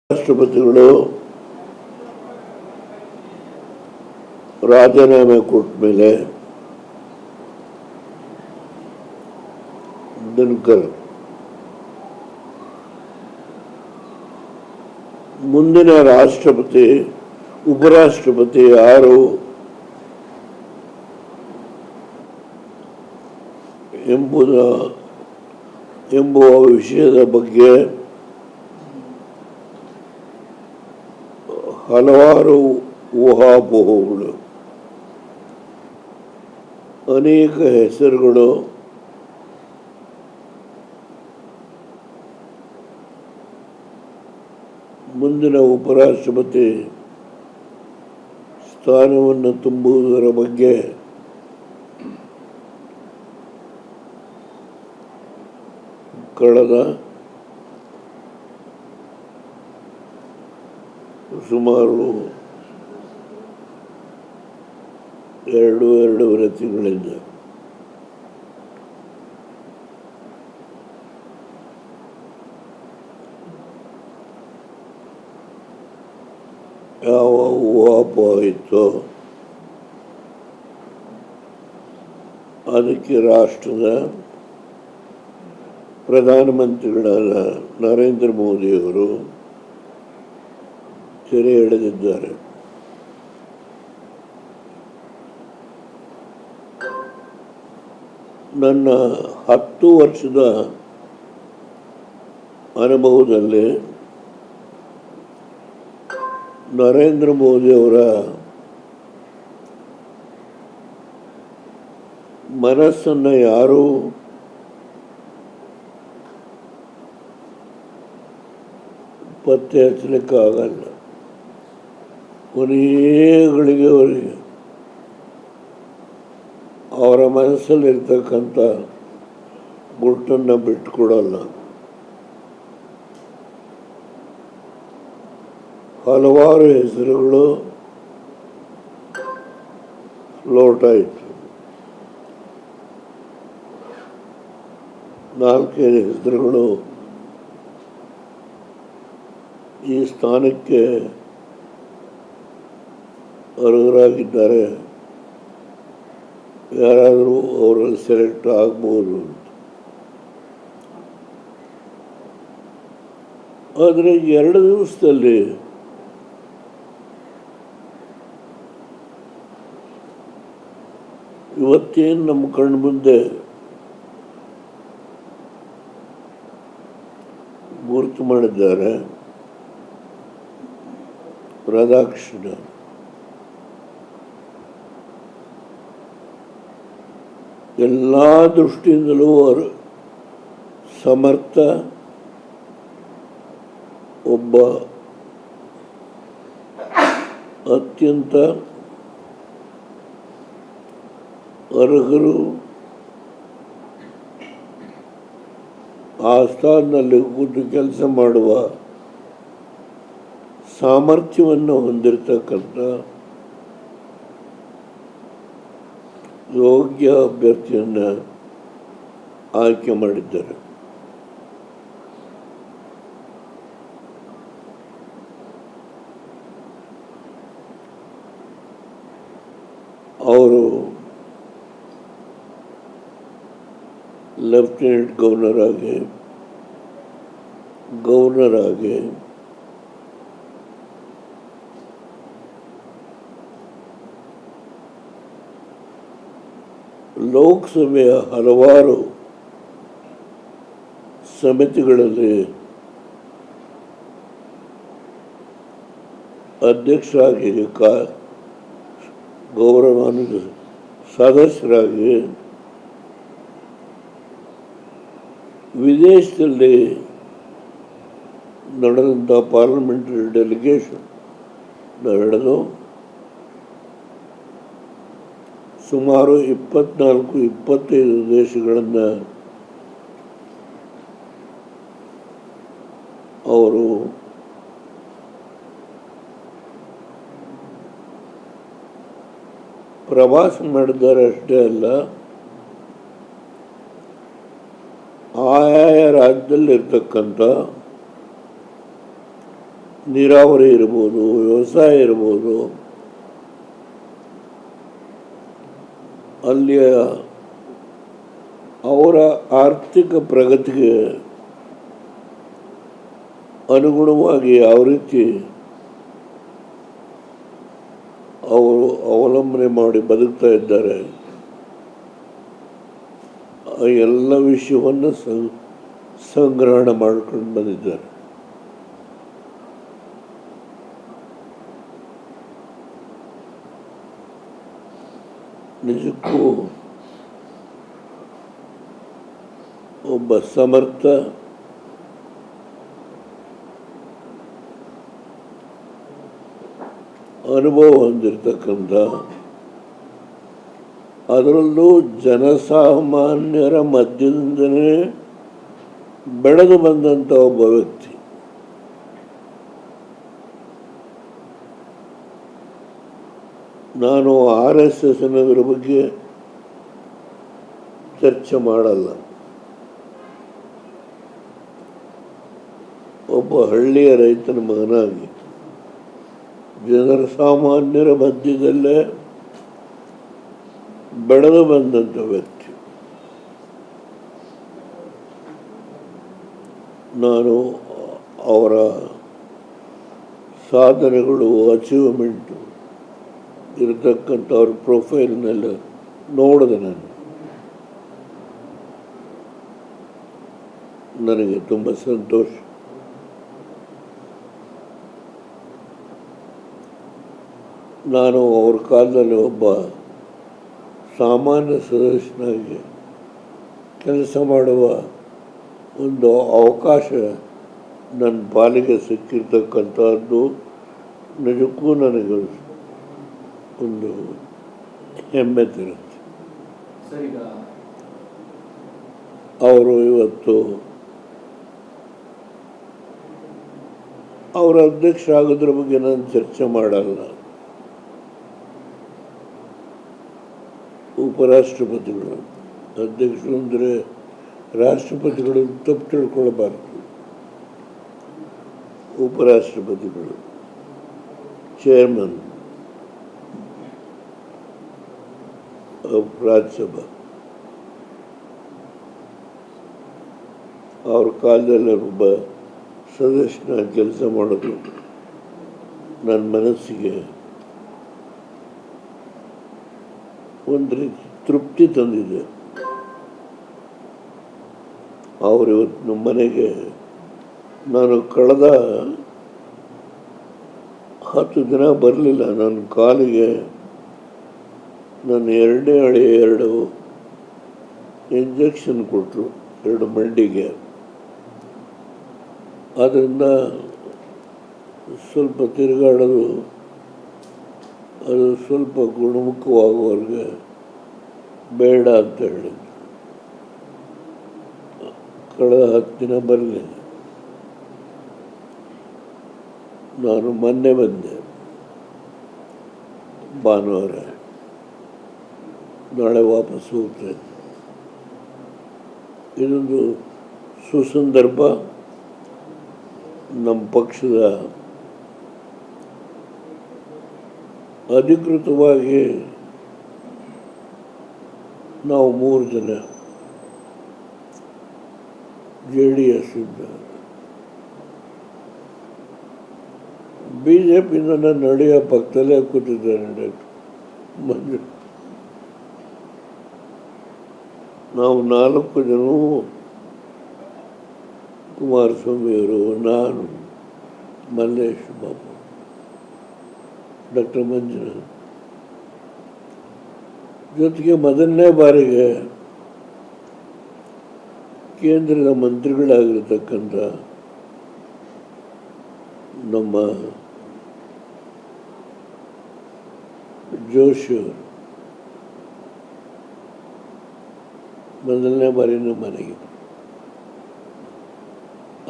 ರಾಷ್ಟ್ರಪತಿಗಳು ರಾಜೀನಾಮೆ ಕೊಟ್ಟ ಮೇಲೆ ದಿನಕರ್ ಮುಂದಿನ ರಾಷ್ಟ್ರಪತಿ ಉಪರಾಷ್ಟ್ರಪತಿ ಯಾರು ಎಂಬುವ ವಿಷಯದ ಬಗ್ಗೆ ಹಲವಾರು ಊಹಾಪೋಹಗಳು, ಅನೇಕ ಹೆಸರುಗಳು ಮುಂದಿನ ಉಪರಾಷ್ಟ್ರಪತಿ ಸ್ಥಾನವನ್ನು ತುಂಬುವುದರ ಬಗ್ಗೆ ಕಳೆದ ಸುಮಾರು ಎರಡೂವರೆ ತಿಂಗಳಿಂದ ಯಾವ ಊಹಾಪೋಹ ಇತ್ತೋ ಅದಕ್ಕೆ ರಾಷ್ಟ್ರದ ಪ್ರಧಾನಮಂತ್ರಿಗಳಾದ ನರೇಂದ್ರ ಮೋದಿಯವರು ತೆರೆ ಎಳೆದಿದ್ದಾರೆ. ನನ್ನ 10 ವರ್ಷದ ಅನುಭವದಲ್ಲಿ ನರೇಂದ್ರ ಮೋದಿಯವರ ಮನಸ್ಸನ್ನು ಯಾರೂ ಪತ್ತೆ ಹಚ್ಚಲಿಕ್ಕಾಗಲ್ಲ. ಕೊನೆಗಳಿಗೆ ಅವರಿಗೆ ಅವರ ಮನಸ್ಸಲ್ಲಿರ್ತಕ್ಕಂಥ ಗುಟ್ಟನ್ನು ಬಿಟ್ಟುಕೊಡಲ್ಲ. ಹಲವಾರು ಹೆಸರುಗಳು ಫ್ಲೋಟ್ ಆಯಿತು. 4-5 ಹೆಸರುಗಳು ಈ ಸ್ಥಾನಕ್ಕೆ ಅರ್ಹರಾಗಿದ್ದಾರೆ, ಯಾರಾದರೂ ಅವರಲ್ಲಿ ಸೆಲೆಕ್ಟ್ ಆಗ್ಬೋದು ಅಂತ. ಆದರೆ 2 ದಿವಸದಲ್ಲಿ ಇವತ್ತೇನು ನಮ್ಮ ಕಣ್ಣು ಮುಂದೆ ಗುರುತು ಮಾಡಿದ್ದಾರೆ, ರಾಧಾಕೃಷ್ಣ ಎಲ್ಲ ದೃಷ್ಟಿಯಿಂದಲೂ ಅವರು ಸಮರ್ಥ, ಒಬ್ಬ ಅತ್ಯಂತ ಅರ್ಹರು, ಆ ಸ್ಥಾನದಲ್ಲಿ ಕೂತು ಕೆಲಸ ಮಾಡುವ ಸಾಮರ್ಥ್ಯವನ್ನು ಹೊಂದಿರತಕ್ಕಂಥ ಯೋಗ್ಯ ಅಭ್ಯರ್ಥಿಯನ್ನು ಆಯ್ಕೆ ಮಾಡಿದ್ದಾರೆ. ಅವರು ಲೆಫ್ಟಿನೆಂಟ್ ಗವರ್ನರ್ ಆಗಿ ಲೋಕಸಭೆಯ ಹಲವಾರು ಸಮಿತಿಗಳಲ್ಲಿ ಅಧ್ಯಕ್ಷರಾಗಿ, ಗೌರವಾನ್ವಿತ ಸದಸ್ಯರಾಗಿ, ವಿದೇಶದಲ್ಲಿ ನಡೆದಂಥ ಪಾರ್ಲಿಮೆಂಟರಿ ಡೆಲಿಗೇಷನ್ ನಡೆದು ಸುಮಾರು 24-25 ದೇಶಗಳನ್ನು ಅವರು ಪ್ರವಾಸ ಮಾಡಿದ್ದಾರೆ. ಅಷ್ಟೇ ಅಲ್ಲ, ಆಯಾಯ ರಾಜ್ಯದಲ್ಲಿರ್ತಕ್ಕಂಥ ನೀರಾವರಿ ಇರ್ಬೋದು, ವ್ಯವಸಾಯ ಇರ್ಬೋದು, ಅಲ್ಲಿಯ ಅವರ ಆರ್ಥಿಕ ಪ್ರಗತಿಗೆ ಅನುಗುಣವಾಗಿ ಯಾವ ರೀತಿ ಅವರು ಅವಲಂಬನೆ ಮಾಡಿ ಬದುಕ್ತಾ ಇದ್ದಾರೆ, ಆ ಎಲ್ಲ ವಿಷಯವನ್ನು ಸಂಗ್ರಹಣ ಮಾಡ್ಕೊಂಡು ಬಂದಿದ್ದಾರೆ. ನಿಜಕ್ಕೂ ಒಬ್ಬ ಸಮರ್ಥ ಅನುಭವ ಹೊಂದಿರತಕ್ಕಂಥ, ಅದರಲ್ಲೂ ಜನಸಾಮಾನ್ಯರ ಮಧ್ಯದಿಂದಲೇ ಬೆಳೆದು ಬಂದಂಥ ಒಬ್ಬ ವ್ಯಕ್ತಿ. ನಾನು RSSನವರ ಬಗ್ಗೆ ಚರ್ಚೆ ಮಾಡಲ್ಲ. ಒಬ್ಬ ಹಳ್ಳಿಯ ರೈತನ ಮಗನಾಗಿ ಜನರ ಸಾಮಾನ್ಯರ ಮಧ್ಯದಲ್ಲೇ ಬೆಳೆದು ಬಂದಂಥ ವ್ಯಕ್ತಿ. ನಾನು ಅವರ ಸಾಧನೆಗಳು, ಅಚೀವ್ಮೆಂಟು ಇರತಕ್ಕಂಥ ಅವ್ರ ಪ್ರೊಫೈಲ್ನೆಲ್ಲ ನೋಡಿದೆ. ನನಗೆ ತುಂಬ ಸಂತೋಷ. ನಾನು ಅವ್ರ ಕಾಲದಲ್ಲಿ ಒಬ್ಬ ಸಾಮಾನ್ಯ ಸದಸ್ಯನಾಗಿ ಕೆಲಸ ಮಾಡುವ ಒಂದು ಅವಕಾಶ ನನ್ನ ಪಾಲಿಗೆ ಸಿಕ್ಕಿರ್ತಕ್ಕಂಥದ್ದು ನಿಜಕ್ಕೂ ನನಗೆ ಒಂದು ಹೆಮ್ಮೆ ತಿರುತ್ತೆ. ಅವರು ಇವತ್ತು ಅವರ ಅಧ್ಯಕ್ಷ ಆಗೋದ್ರ ಬಗ್ಗೆ ನಾನು ಚರ್ಚೆ ಮಾಡಲ್ಲ. ಉಪರಾಷ್ಟ್ರಪತಿಗಳು, ಅಧ್ಯಕ್ಷರು ಅಂದರೆ ರಾಷ್ಟ್ರಪತಿಗಳು ತಪ್ಪು ತಿಳ್ಕೊಳ್ಬಾರ್ದು. ಉಪರಾಷ್ಟ್ರಪತಿಗಳು, ಚೇರ್ಮನ್ ರಾಜ್ಯಸಭಾ, ಅವ್ರ ಕಾಲದಲ್ಲಿ ಒಬ್ಬ ಸದಸ್ಯನ ಕೆಲಸ ಮಾಡೋದು ನನ್ನ ಮನಸ್ಸಿಗೆ ಒಂದು ರೀತಿ ತೃಪ್ತಿ ತಂದಿದೆ. ಅವರು ಇವತ್ತು ನಮ್ಮ ಮನೆಗೆ ನಾನು ಕಳೆದ 10 ದಿನ ಬರಲಿಲ್ಲ. ನನ್ನ ಕಾಲಿಗೆ ನನ್ನ 2ನೇ ಹಳೆ 2 ಇಂಜೆಕ್ಷನ್ ಕೊಟ್ಟರು, 2 ಮಂಡಿಗೆ. ಆದ್ದರಿಂದ ಸ್ವಲ್ಪ ತಿರುಗಾಡೋದು ಅದು ಸ್ವಲ್ಪ ಗುಣಮುಖವಾಗುವವರೆಗೆ ಬೇಡ ಅಂತ ಹೇಳಿದ್ರು. ಕಳೆದ 10 ದಿನ ಬರಲಿಲ್ಲ. ನಾನು ಮೊನ್ನೆ ಬಂದೆ, ಭಾನುವಾರ. ನಾಳೆ ವಾಪಸ್ ಹೋಗ್ತೇನೆ. ಇದೊಂದು ಸುಸಂದರ್ಭ. ನಮ್ಮ ಪಕ್ಷದ ಅಧಿಕೃತವಾಗಿ ನಾವು 3 ಜನ JDS ಇಂದ, BJPಯಿಂದ ನನ್ನ ನಡೆಯೋ ಪಕ್ಕದಲ್ಲೇ ಕೂತಿದ್ದಾರೆ ಮಂಜು. ನಾವು 4 ಜನರು, ಕುಮಾರಸ್ವಾಮಿಯವರು, ನಾನು, ಮಲ್ಲೇಶ್ ಬಾಬು, ಡಾಕ್ಟರ್ ಮಂಜುನಾಥ್, ಜೊತೆಗೆ ಮೊದಲನೇ ಬಾರಿಗೆ ಕೇಂದ್ರದ ಮಂತ್ರಿಗಳಾಗಿರ್ತಕ್ಕಂಥ ನಮ್ಮ ಜೋಶಿಯವರು ಮೊದಲನೇ ಬಾರಿ ನಮ್ಮ ಮನೆಗೆ.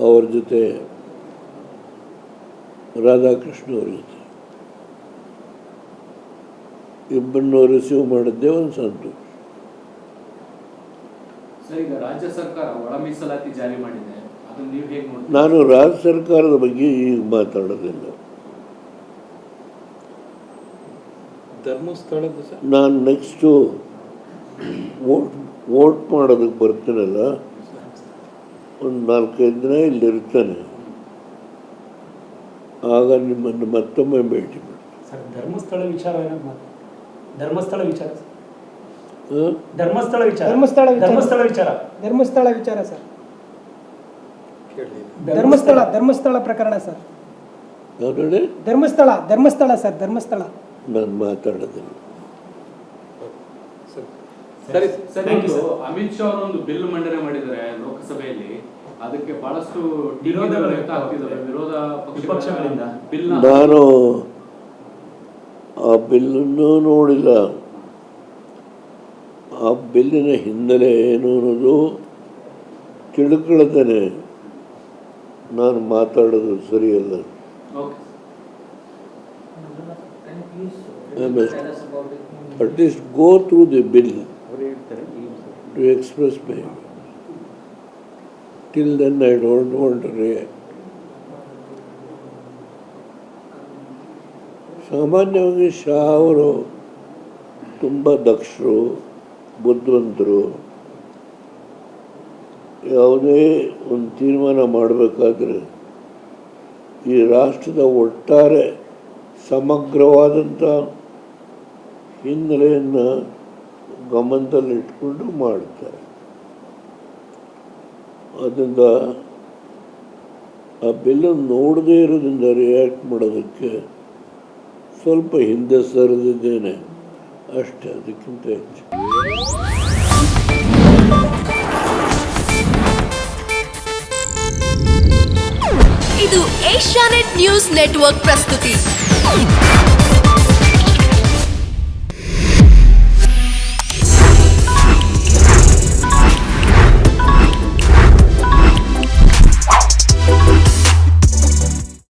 ಅವ್ರ ಜೊತೆ ರಾಧಾಕೃಷ್ಣ ಅವ್ರ ಜೊತೆ ಇಬ್ಬರನ್ನು ರಿಸೀವ್ ಮಾಡಿದ್ದೇ ಒಂದು ಸಂತೋಷ. ಸರ್, ಈಗ ರಾಜ್ಯ ಸರ್ಕಾರ ಒಳ ಮೀಸಲಾತಿ ಜಾರಿ ಮಾಡಿದೆ. ಅದನ್ನ ನೀವು ಹೇಗೆ ನೋಡ್ತೀರಾ? ನಾನು ರಾಜ್ಯ ಸರ್ಕಾರದ ಬಗ್ಗೆ ಈಗ ಮಾತಾಡೋದಿಲ್ಲ. ಧರ್ಮಸ್ಥಳದ ಸರ್ ನಾನು ನೆಕ್ಸ್ಟು ವೋಟ್ ಮಾಡೋದಕ್ಕೆ ಬರ್ತೀನಲ್ಲ, ಒಂದು 4-5 ದಿನ ಇಲ್ಲಿರ್ತಾನೆ. ಆಗ ನಿಮ್ಮನ್ನು ಮತ್ತೊಮ್ಮೆ ಭೇಟಿ ಮಾಡಿ. ಸರ್ ಧರ್ಮಸ್ಥಳ ವಿಚಾರ ಧರ್ಮಸ್ಥಳ ವಿಚಾರ ಹಾಂ, ಧರ್ಮಸ್ಥಳ ವಿಚಾರ ಧರ್ಮಸ್ಥಳ ವಿಚಾರ. ಧರ್ಮಸ್ಥಳ ವಿಚಾರ ಧರ್ಮಸ್ಥಳ ವಿಚಾರ ಸರ್. ಕೇಳಿ ಧರ್ಮಸ್ಥಳ ಪ್ರಕರಣ ಸರ್. ನೋಡಿ, ಧರ್ಮಸ್ಥಳ ಸರ್. ಧರ್ಮಸ್ಥಳ ನಾನು ಮಾತಾಡೋದಿಲ್ಲ. ಸರಿ ಸರ್, Thank you, ಇವತ್ತು sir. ಅಮಿತ್ ಶಾ ಅವರು ಒಂದು ಬಿಲ್ ಮಂಡನೆ ಮಾಡಿದ್ದಾರೆ ಲೋಕಸಭೆಯಲ್ಲಿ. ಅದಕ್ಕೆ ಬಹಳಷ್ಟು ವಿರೋಧಗಳು ವ್ಯಕ್ತ ಆಗ್ತಿದ್ದಾವೆ ವಿರೋಧ ವಿಪಕ್ಷಗಳಿಂದ. ಬಿಲ್ ನಾನು ಆ ಬಿಲ್ಲನ್ನು ನೋಡಿಲ್ಲ. ಆ ಬಿಲ್ಲಿನ ಹಿನ್ನೆಲೆ ಏನು ಅನ್ನೋದು ತಿಳ್ಕೊಳ್ತೇನೆ. ನಾನು ಮಾತಾಡೋದು ಸರಿಯಲ್ಲ. Okay At least go through the bill to express my view. Till then I don't want to react. ಸಾಮಾನ್ಯವಾಗಿ ಶಾ ಅವರು ತುಂಬ ದಕ್ಷರು, ಬುದ್ಧಿವಂತರು. ಯಾವುದೇ ಒಂದು ತೀರ್ಮಾನ ಮಾಡಬೇಕಾದ್ರೆ ಈ ರಾಷ್ಟ್ರದ ಒಟ್ಟಾರೆ ಸಮಗ್ರವಾದಂಥ ಹಿನ್ನೆಲೆಯನ್ನು ಗಮನದಲ್ಲಿಟ್ಕೊಂಡು ಮಾಡ್ತಾರೆ. ಅದರಿಂದ ಆ ಬಿಲ್ಲನ್ನು ನೋಡದೇ ಇರೋದ್ರಿಂದ ರಿಯಾಕ್ಟ್ ಮಾಡೋದಕ್ಕೆ ಸ್ವಲ್ಪ ಹಿಂದೆ ಸರಿದಿದ್ದೇನೆ ಅಷ್ಟೇ, ಅದಕ್ಕಿಂತ ಹೆಚ್ಚು. ಇದು ಏಷ್ಯಾನೆಟ್ ನ್ಯೂಸ್ ನೆಟ್ವರ್ಕ್ ಪ್ರಸ್ತುತಿ.